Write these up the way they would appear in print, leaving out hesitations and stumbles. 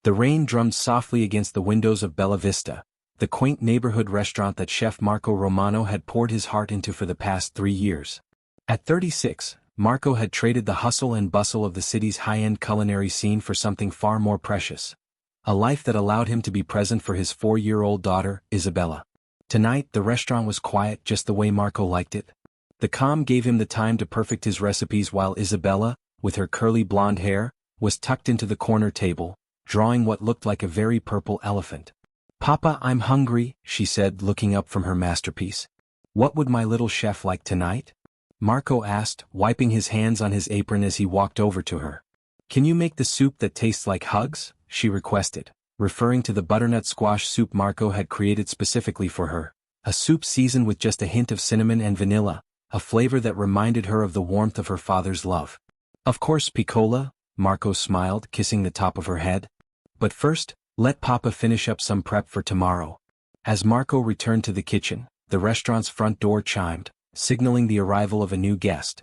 The rain drummed softly against the windows of Bella Vista, the quaint neighborhood restaurant that chef Marco Romano had poured his heart into for the past 3 years. At 36, Marco had traded the hustle and bustle of the city's high-end culinary scene for something far more precious. A life that allowed him to be present for his 4-year-old daughter, Isabella. Tonight, the restaurant was quiet just the way Marco liked it. The calm gave him the time to perfect his recipes while Isabella, with her curly blonde hair, was tucked into the corner table, drawing what looked like a very purple elephant. "Papa, I'm hungry," she said, looking up from her masterpiece. "What would my little chef like tonight?" Marco asked, wiping his hands on his apron as he walked over to her. "Can you make the soup that tastes like hugs?" she requested, referring to the butternut squash soup Marco had created specifically for her, a soup seasoned with just a hint of cinnamon and vanilla, a flavor that reminded her of the warmth of her father's love. "Of course, Piccola," Marco smiled, kissing the top of her head. "But first, let Papa finish up some prep for tomorrow." As Marco returned to the kitchen, the restaurant's front door chimed, signaling the arrival of a new guest.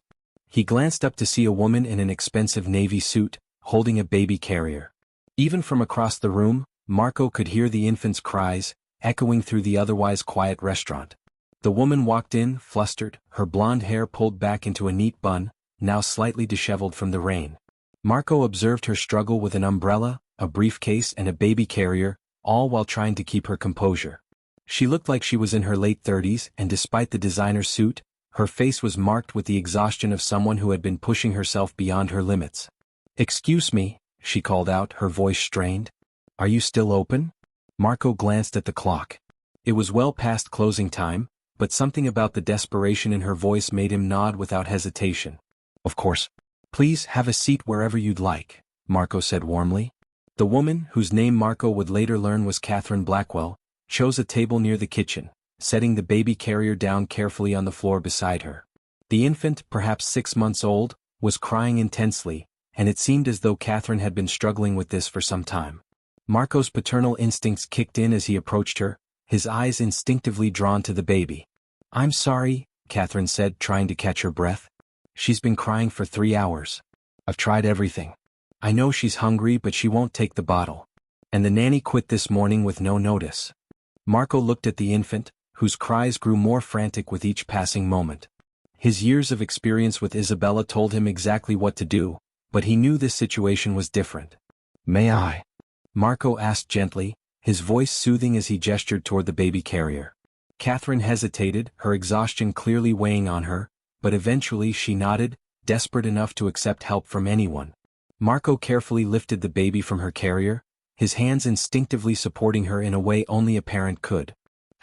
He glanced up to see a woman in an expensive navy suit, holding a baby carrier. Even from across the room, Marco could hear the infant's cries, echoing through the otherwise quiet restaurant. The woman walked in, flustered, her blonde hair pulled back into a neat bun, now slightly disheveled from the rain. Marco observed her struggle with an umbrella, a briefcase and a baby carrier, all while trying to keep her composure. She looked like she was in her late 30s, and despite the designer suit, her face was marked with the exhaustion of someone who had been pushing herself beyond her limits. "Excuse me," she called out, her voice strained. "Are you still open?" Marco glanced at the clock. It was well past closing time, but something about the desperation in her voice made him nod without hesitation. "Of course. Please have a seat wherever you'd like," Marco said warmly. The woman, whose name Marco would later learn was Catherine Blackwell, chose a table near the kitchen, setting the baby carrier down carefully on the floor beside her. The infant, perhaps 6 months old, was crying intensely, and it seemed as though Catherine had been struggling with this for some time. Marco's paternal instincts kicked in as he approached her, his eyes instinctively drawn to the baby. "I'm sorry," Catherine said, trying to catch her breath. "She's been crying for 3 hours. I've tried everything. I know she's hungry, but she won't take the bottle. And the nanny quit this morning with no notice." Marco looked at the infant, whose cries grew more frantic with each passing moment. His years of experience with Isabella told him exactly what to do, but he knew this situation was different. "May I?" Marco asked gently, his voice soothing as he gestured toward the baby carrier. Catherine hesitated, her exhaustion clearly weighing on her, but eventually she nodded, desperate enough to accept help from anyone. Marco carefully lifted the baby from her carrier, his hands instinctively supporting her in a way only a parent could.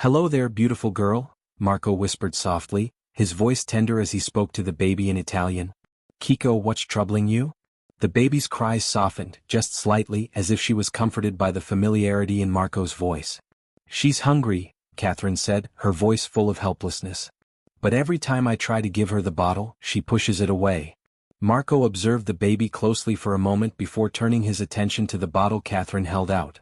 "Hello there, beautiful girl," Marco whispered softly, his voice tender as he spoke to the baby in Italian. "Kiko, what's troubling you?" The baby's cries softened, just slightly, as if she was comforted by the familiarity in Marco's voice. "She's hungry," Catherine said, her voice full of helplessness. "But every time I try to give her the bottle, she pushes it away." Marco observed the baby closely for a moment before turning his attention to the bottle Catherine held out.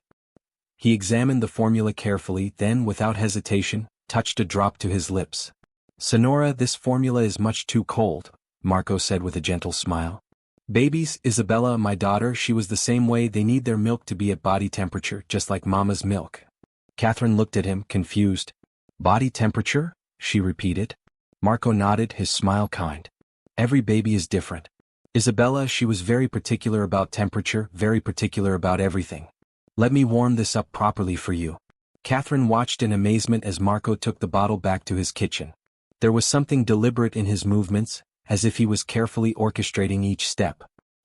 He examined the formula carefully, then, without hesitation, touched a drop to his lips. "Sonora, this formula is much too cold," Marco said with a gentle smile. "Babies, Isabella, my daughter, she was the same way, they need their milk to be at body temperature, just like mama's milk." Catherine looked at him, confused. "Body temperature?" she repeated. Marco nodded, his smile kind. "Every baby is different. Isabella, she was very particular about temperature, very particular about everything. Let me warm this up properly for you." Catherine watched in amazement as Marco took the bottle back to his kitchen. There was something deliberate in his movements, as if he was carefully orchestrating each step.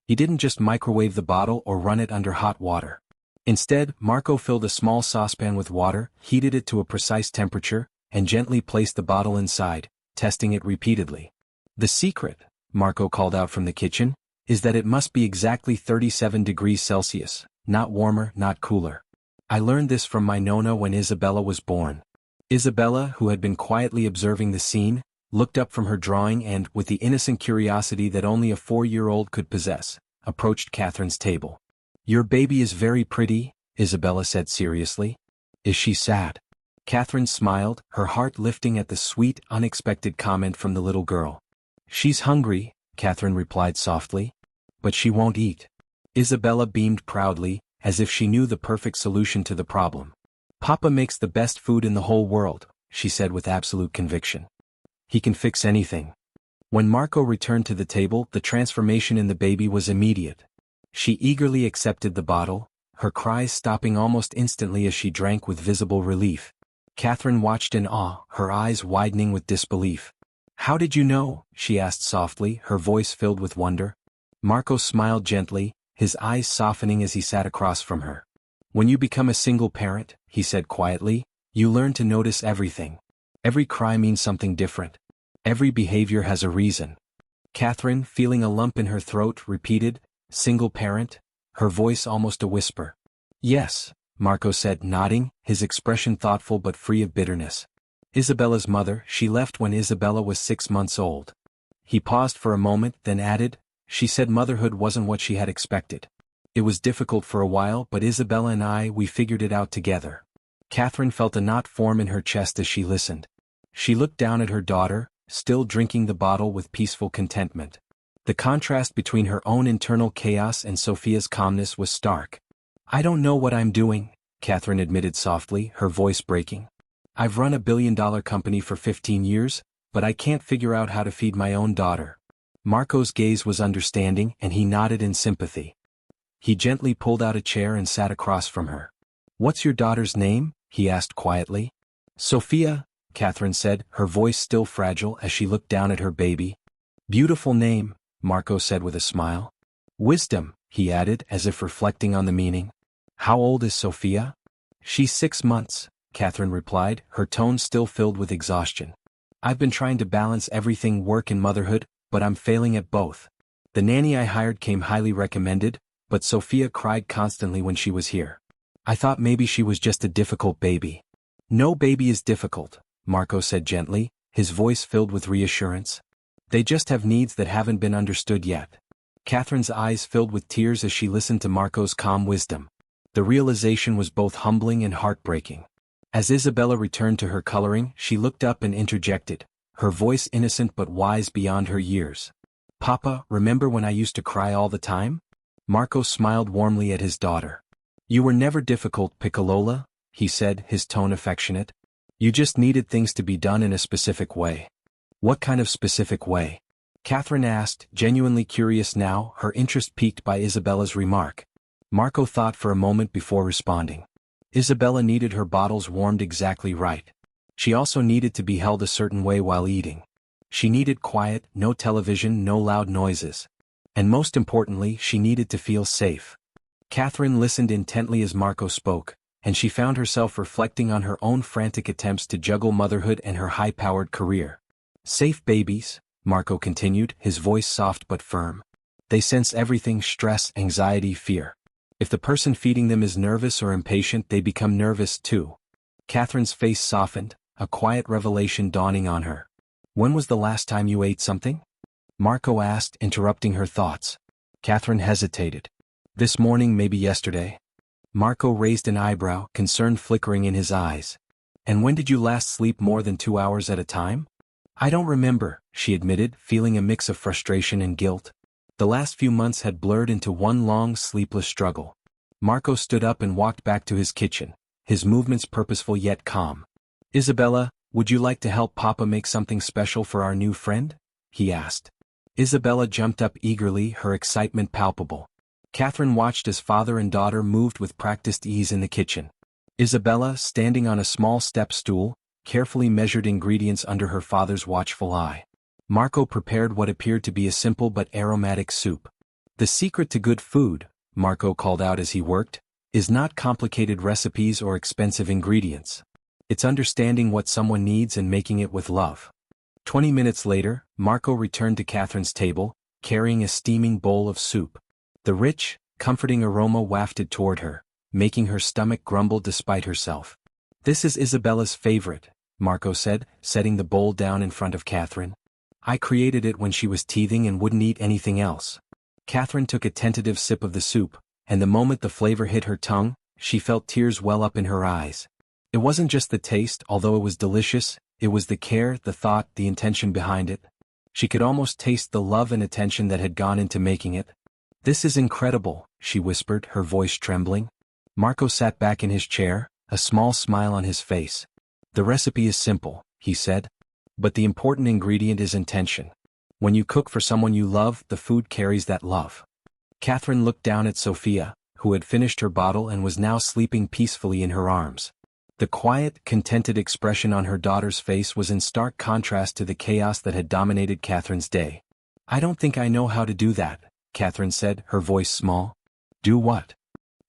He didn't just microwave the bottle or run it under hot water. Instead, Marco filled a small saucepan with water, heated it to a precise temperature, and gently placed the bottle inside, testing it repeatedly. "The secret," Marco called out from the kitchen, "is that it must be exactly 37 degrees Celsius, not warmer, not cooler. I learned this from my nonna when Isabella was born." Isabella, who had been quietly observing the scene, looked up from her drawing and, with the innocent curiosity that only a 4-year-old could possess, approached Catherine's table. "Your baby is very pretty," Isabella said seriously. "Is she sad?" Catherine smiled, her heart lifting at the sweet, unexpected comment from the little girl. "She's hungry," Catherine replied softly. "But she won't eat." Isabella beamed proudly, as if she knew the perfect solution to the problem. "Papa makes the best food in the whole world," she said with absolute conviction. "He can fix anything." When Marco returned to the table, the transformation in the baby was immediate. She eagerly accepted the bottle, her cries stopping almost instantly as she drank with visible relief. Catherine watched in awe, her eyes widening with disbelief. "How did you know?" she asked softly, her voice filled with wonder. Marco smiled gently, his eyes softening as he sat across from her. "When you become a single parent," he said quietly, "you learn to notice everything. Every cry means something different. Every behavior has a reason." Catherine, feeling a lump in her throat, repeated, "Single parent?" her voice almost a whisper. "Yes," Marco said, nodding, his expression thoughtful but free of bitterness. "Isabella's mother, she left when Isabella was 6 months old." He paused for a moment, then added, "She said motherhood wasn't what she had expected. It was difficult for a while, but Isabella and we figured it out together." Catherine felt a knot form in her chest as she listened. She looked down at her daughter, still drinking the bottle with peaceful contentment. The contrast between her own internal chaos and Sophia's calmness was stark. "I don't know what I'm doing," Catherine admitted softly, her voice breaking. "I've run a billion-dollar company for 15 years, but I can't figure out how to feed my own daughter." Marco's gaze was understanding, and he nodded in sympathy. He gently pulled out a chair and sat across from her. "What's your daughter's name?" he asked quietly. "Sophia," Catherine said, her voice still fragile as she looked down at her baby. "Beautiful name," Marco said with a smile. "Wisdom," he added as if reflecting on the meaning. "How old is Sophia?" "She's 6 months," Catherine replied, her tone still filled with exhaustion. "I've been trying to balance everything, work and motherhood, but I'm failing at both. The nanny I hired came highly recommended, but Sophia cried constantly when she was here. I thought maybe she was just a difficult baby." "No baby is difficult," Marco said gently, his voice filled with reassurance. "They just have needs that haven't been understood yet." Catherine's eyes filled with tears as she listened to Marco's calm wisdom. The realization was both humbling and heartbreaking. As Isabella returned to her coloring, she looked up and interjected, her voice innocent but wise beyond her years. "Papa, remember when I used to cry all the time?" Marco smiled warmly at his daughter. "You were never difficult, Piccolola," he said, his tone affectionate. "You just needed things to be done in a specific way." "What kind of specific way?" Catherine asked, genuinely curious now, her interest piqued by Isabella's remark. Marco thought for a moment before responding. Isabella needed her bottles warmed exactly right. She also needed to be held a certain way while eating. She needed quiet, no television, no loud noises. And most importantly, she needed to feel safe. Catherine listened intently as Marco spoke, and she found herself reflecting on her own frantic attempts to juggle motherhood and her high-powered career. "Safe babies," Marco continued, his voice soft but firm. "They sense everything: stress, anxiety, fear. If the person feeding them is nervous or impatient, they become nervous too." Catherine's face softened, a quiet revelation dawning on her. "When was the last time you ate something?" Marco asked, interrupting her thoughts. Catherine hesitated. "This morning, maybe yesterday." Marco raised an eyebrow, concern flickering in his eyes. "And when did you last sleep more than 2 hours at a time?" "I don't remember," she admitted, feeling a mix of frustration and guilt. The last few months had blurred into one long, sleepless struggle. Marco stood up and walked back to his kitchen, his movements purposeful yet calm. "Isabella, would you like to help Papa make something special for our new friend?" he asked. Isabella jumped up eagerly, her excitement palpable. Catherine watched as father and daughter moved with practiced ease in the kitchen. Isabella, standing on a small step stool, carefully measured ingredients under her father's watchful eye. Marco prepared what appeared to be a simple but aromatic soup. "The secret to good food," Marco called out as he worked, "is not complicated recipes or expensive ingredients. It's understanding what someone needs and making it with love." 20 minutes later, Marco returned to Catherine's table, carrying a steaming bowl of soup. The rich, comforting aroma wafted toward her, making her stomach grumble despite herself. "This is Isabella's favorite," Marco said, setting the bowl down in front of Catherine. "I created it when she was teething and wouldn't eat anything else." Catherine took a tentative sip of the soup, and the moment the flavor hit her tongue, she felt tears well up in her eyes. It wasn't just the taste, although it was delicious, it was the care, the thought, the intention behind it. She could almost taste the love and attention that had gone into making it. "This is incredible," she whispered, her voice trembling. Marco sat back in his chair, a small smile on his face. "The recipe is simple," he said. "But the important ingredient is intention. When you cook for someone you love, the food carries that love." Catherine looked down at Sophia, who had finished her bottle and was now sleeping peacefully in her arms. The quiet, contented expression on her daughter's face was in stark contrast to the chaos that had dominated Catherine's day. "I don't think I know how to do that," Catherine said, her voice small. "Do what?"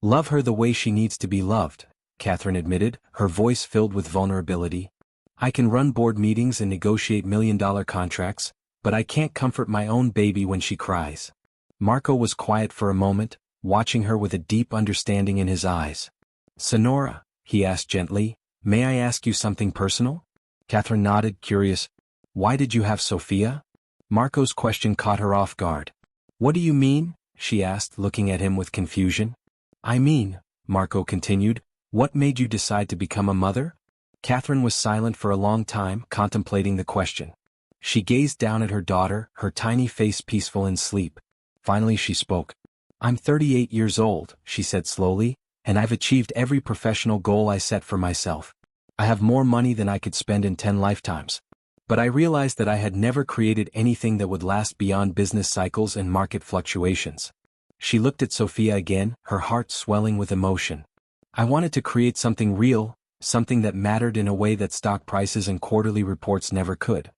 "Love her the way she needs to be loved," Catherine admitted, her voice filled with vulnerability. "I can run board meetings and negotiate million-dollar contracts, but I can't comfort my own baby when she cries." Marco was quiet for a moment, watching her with a deep understanding in his eyes. "Sonora," he asked gently, "may I ask you something personal?" Catherine nodded, curious. "Why did you have Sophia?" Marco's question caught her off guard. "What do you mean?" she asked, looking at him with confusion. "I mean," Marco continued, "what made you decide to become a mother?" Catherine was silent for a long time, contemplating the question. She gazed down at her daughter, her tiny face peaceful in sleep. Finally she spoke. "I'm 38 years old," she said slowly, "and I've achieved every professional goal I set for myself. I have more money than I could spend in 10 lifetimes. But I realized that I had never created anything that would last beyond business cycles and market fluctuations." She looked at Sophia again, her heart swelling with emotion. "I wanted to create something real, something that mattered in a way that stock prices and quarterly reports never could."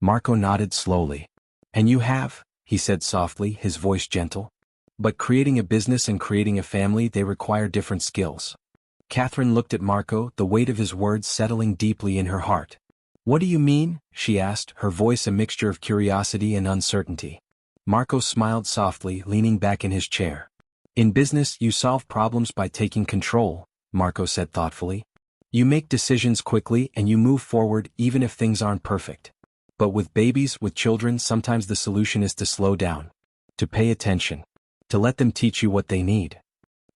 Marco nodded slowly. "And you have," he said softly, his voice gentle. "But creating a business and creating a family, they require different skills." Catherine looked at Marco, the weight of his words settling deeply in her heart. "What do you mean?" she asked, her voice a mixture of curiosity and uncertainty. Marco smiled softly, leaning back in his chair. "In business, you solve problems by taking control," Marco said thoughtfully. "You make decisions quickly and you move forward even if things aren't perfect. But with babies, with children, sometimes the solution is to slow down. To pay attention. To let them teach you what they need."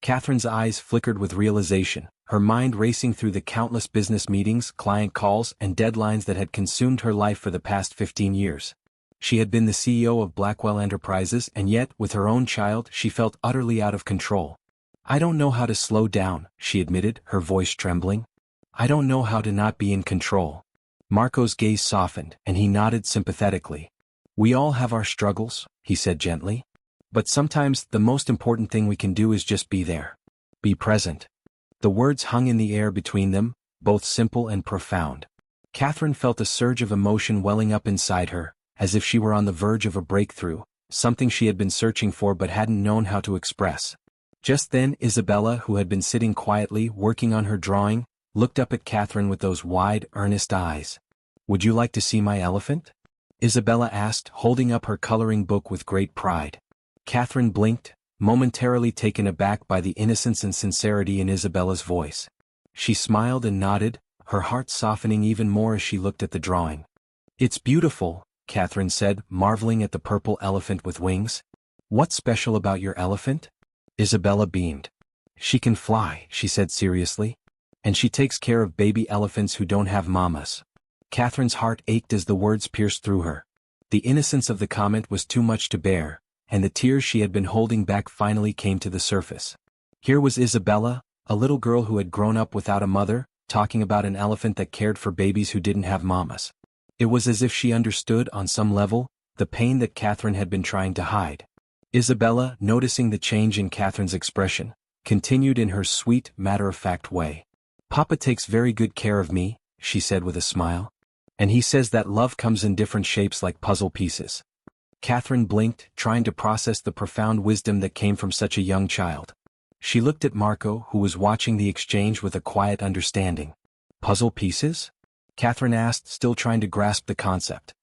Catherine's eyes flickered with realization, her mind racing through the countless business meetings, client calls, and deadlines that had consumed her life for the past 15 years. She had been the CEO of Blackwell Enterprises, and yet, with her own child, she felt utterly out of control. "I don't know how to slow down," she admitted, her voice trembling. "I don't know how to not be in control." Marco's gaze softened, and he nodded sympathetically. "We all have our struggles," he said gently. "But sometimes, the most important thing we can do is just be there. Be present." The words hung in the air between them, both simple and profound. Catherine felt a surge of emotion welling up inside her, as if she were on the verge of a breakthrough, something she had been searching for but hadn't known how to express. Just then Isabella, who had been sitting quietly, working on her drawing, looked up at Catherine with those wide, earnest eyes. "Would you like to see my elephant?" Isabella asked, holding up her coloring book with great pride. Catherine blinked, momentarily taken aback by the innocence and sincerity in Isabella's voice. She smiled and nodded, her heart softening even more as she looked at the drawing. "It's beautiful," Catherine said, marveling at the purple elephant with wings. "What's special about your elephant?" Isabella beamed. "She can fly," she said seriously. "And she takes care of baby elephants who don't have mamas." Catherine's heart ached as the words pierced through her. The innocence of the comment was too much to bear, and the tears she had been holding back finally came to the surface. Here was Isabella, a little girl who had grown up without a mother, talking about an elephant that cared for babies who didn't have mamas. It was as if she understood, on some level, the pain that Catherine had been trying to hide. Isabella, noticing the change in Catherine's expression, continued in her sweet, matter-of-fact way. "Papa takes very good care of me," she said with a smile. "And he says that love comes in different shapes like puzzle pieces." Catherine blinked, trying to process the profound wisdom that came from such a young child. She looked at Marco, who was watching the exchange with a quiet understanding. "Puzzle pieces?" Catherine asked, still trying to grasp the concept.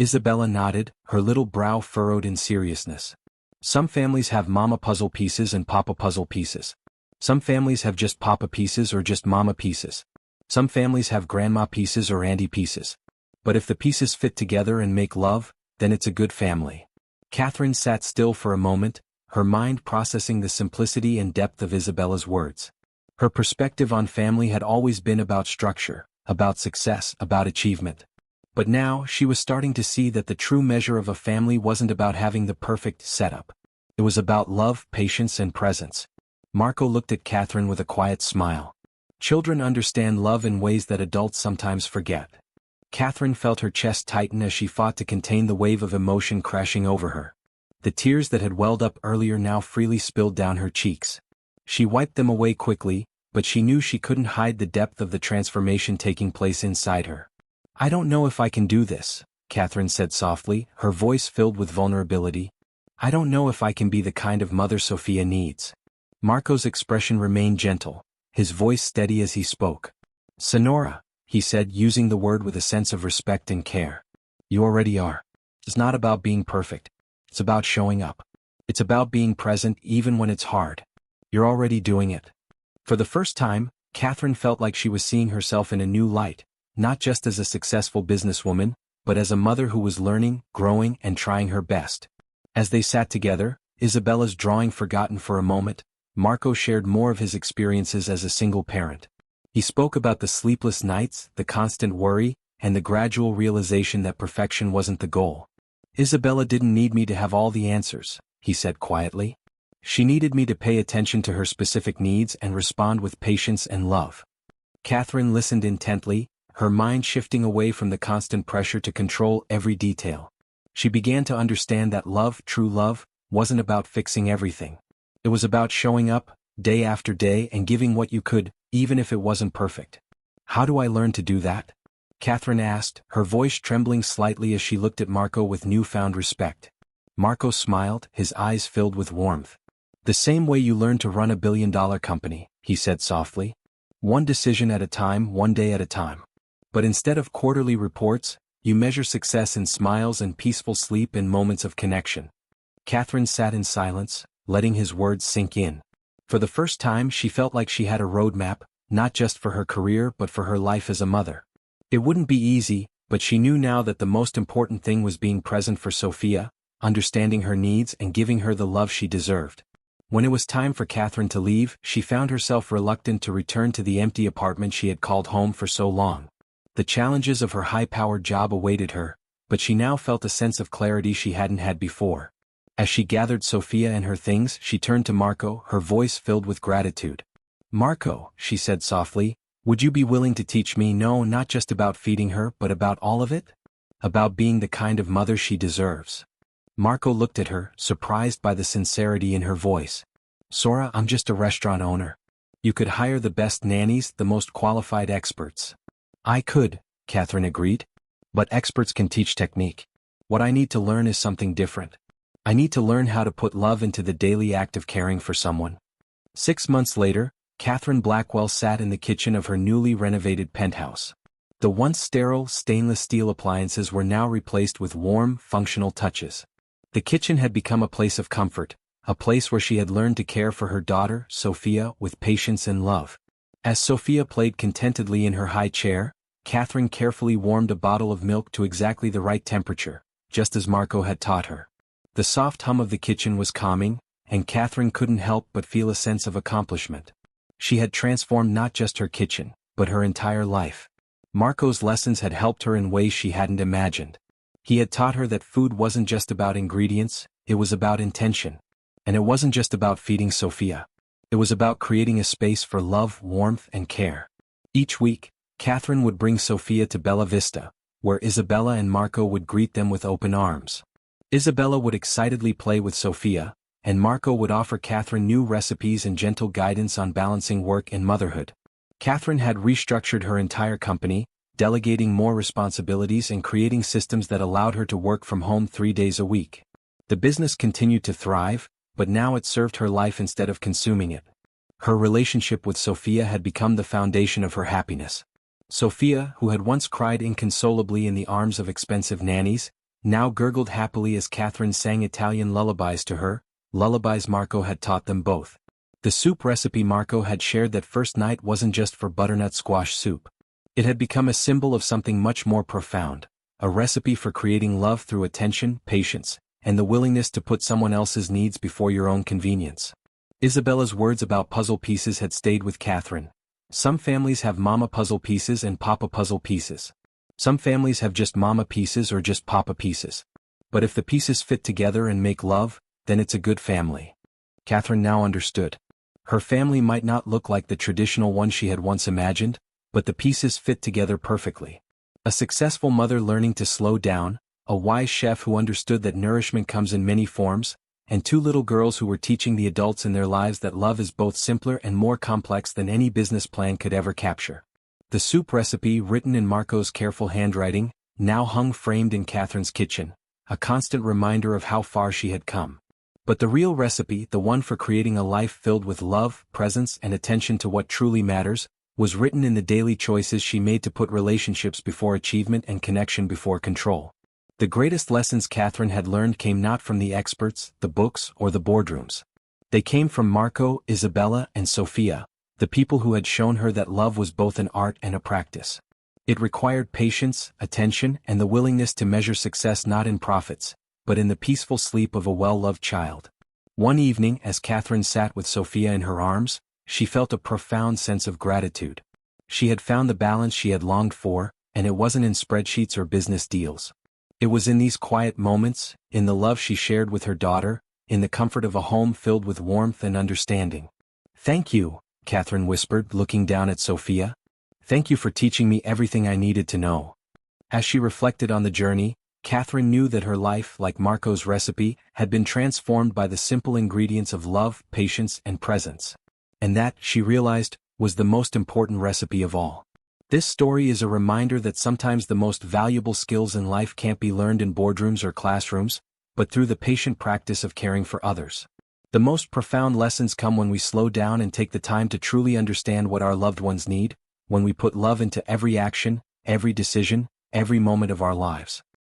Isabella nodded, her little brow furrowed in seriousness. "Some families have mama puzzle pieces and papa puzzle pieces. Some families have just papa pieces or just mama pieces. Some families have grandma pieces or auntie pieces. But if the pieces fit together and make love, then it's a good family." Catherine sat still for a moment, her mind processing the simplicity and depth of Isabella's words. Her perspective on family had always been about structure, about success, about achievement. But now she was starting to see that the true measure of a family wasn't about having the perfect setup. It was about love, patience and presence. Marco looked at Catherine with a quiet smile. Children understand love in ways that adults sometimes forget. Catherine felt her chest tighten as she fought to contain the wave of emotion crashing over her. The tears that had welled up earlier now freely spilled down her cheeks. She wiped them away quickly, but she knew she couldn't hide the depth of the transformation taking place inside her. "I don't know if I can do this," Catherine said softly, her voice filled with vulnerability. "I don't know if I can be the kind of mother Sophia needs." Marco's expression remained gentle, his voice steady as he spoke. "Sonora," he said, using the word with a sense of respect and care. "You already are. It's not about being perfect. It's about showing up. It's about being present even when it's hard. You're already doing it." For the first time, Catherine felt like she was seeing herself in a new light, not just as a successful businesswoman, but as a mother who was learning, growing, and trying her best. As they sat together, Isabella's drawing forgotten for a moment, Marco shared more of his experiences as a single parent. He spoke about the sleepless nights, the constant worry, and the gradual realization that perfection wasn't the goal. "Isabella didn't need me to have all the answers," he said quietly. "She needed me to pay attention to her specific needs and respond with patience and love." Catherine listened intently, her mind shifting away from the constant pressure to control every detail. She began to understand that love, true love, wasn't about fixing everything. It was about showing up, day after day, and giving what you could, even if it wasn't perfect. "How do I learn to do that?" Catherine asked, her voice trembling slightly as she looked at Marco with newfound respect. Marco smiled, his eyes filled with warmth. "The same way you learn to run a billion-dollar company," he said softly. "One decision at a time, one day at a time. But instead of quarterly reports, you measure success in smiles and peaceful sleep in moments of connection." Catherine sat in silence, letting his words sink in. For the first time she felt like she had a roadmap, not just for her career but for her life as a mother. It wouldn't be easy, but she knew now that the most important thing was being present for Sophia, understanding her needs and giving her the love she deserved. When it was time for Catherine to leave, she found herself reluctant to return to the empty apartment she had called home for so long. The challenges of her high-powered job awaited her, but she now felt a sense of clarity she hadn't had before. As she gathered Sophia and her things, she turned to Marco, her voice filled with gratitude. "Marco," she said softly, "would you be willing to teach me, not just about feeding her but about all of it? About being the kind of mother she deserves?" Marco looked at her, surprised by the sincerity in her voice. "Sora, I'm just a restaurant owner. You could hire the best nannies, the most qualified experts." "I could," Catherine agreed. "But experts can teach technique. What I need to learn is something different. I need to learn how to put love into the daily act of caring for someone." 6 months later, Catherine Blackwell sat in the kitchen of her newly renovated penthouse. The once sterile stainless steel appliances were now replaced with warm, functional touches. The kitchen had become a place of comfort, a place where she had learned to care for her daughter, Sophia, with patience and love. As Sophia played contentedly in her high chair, Catherine carefully warmed a bottle of milk to exactly the right temperature, just as Marco had taught her. The soft hum of the kitchen was calming, and Catherine couldn't help but feel a sense of accomplishment. She had transformed not just her kitchen, but her entire life. Marco's lessons had helped her in ways she hadn't imagined. He had taught her that food wasn't just about ingredients, it was about intention. And it wasn't just about feeding Sophia. It was about creating a space for love, warmth, and care. Each week, Catherine would bring Sophia to Bella Vista, where Isabella and Marco would greet them with open arms. Isabella would excitedly play with Sophia, and Marco would offer Catherine new recipes and gentle guidance on balancing work and motherhood. Catherine had restructured her entire company, delegating more responsibilities and creating systems that allowed her to work from home 3 days a week. The business continued to thrive, but now it served her life instead of consuming it. Her relationship with Sophia had become the foundation of her happiness. Sophia, who had once cried inconsolably in the arms of expensive nannies, now gurgled happily as Catherine sang Italian lullabies to her, lullabies Marco had taught them both. The soup recipe Marco had shared that first night wasn't just for butternut squash soup. It had become a symbol of something much more profound, a recipe for creating love through attention, patience, and the willingness to put someone else's needs before your own convenience. Isabella's words about puzzle pieces had stayed with Catherine. Some families have mama puzzle pieces and papa puzzle pieces. Some families have just mama pieces or just papa pieces. But if the pieces fit together and make love, then it's a good family. Catherine now understood. Her family might not look like the traditional one she had once imagined, but the pieces fit together perfectly. A successful mother learning to slow down, a wise chef who understood that nourishment comes in many forms, and two little girls who were teaching the adults in their lives that love is both simpler and more complex than any business plan could ever capture. The soup recipe, written in Marco's careful handwriting, now hung framed in Catherine's kitchen, a constant reminder of how far she had come. But the real recipe, the one for creating a life filled with love, presence, and attention to what truly matters, was written in the daily choices she made to put relationships before achievement and connection before control. The greatest lessons Catherine had learned came not from the experts, the books, or the boardrooms. They came from Marco, Isabella, and Sophia, the people who had shown her that love was both an art and a practice. It required patience, attention, and the willingness to measure success not in profits, but in the peaceful sleep of a well-loved child. One evening, as Catherine sat with Sophia in her arms, she felt a profound sense of gratitude. She had found the balance she had longed for, and it wasn't in spreadsheets or business deals. It was in these quiet moments, in the love she shared with her daughter, in the comfort of a home filled with warmth and understanding. "Thank you," Catherine whispered, looking down at Sophia. "Thank you for teaching me everything I needed to know." As she reflected on the journey, Catherine knew that her life, like Marco's recipe, had been transformed by the simple ingredients of love, patience, and presence. And that, she realized, was the most important recipe of all. This story is a reminder that sometimes the most valuable skills in life can't be learned in boardrooms or classrooms, but through the patient practice of caring for others. The most profound lessons come when we slow down and take the time to truly understand what our loved ones need, when we put love into every action, every decision, every moment of our lives.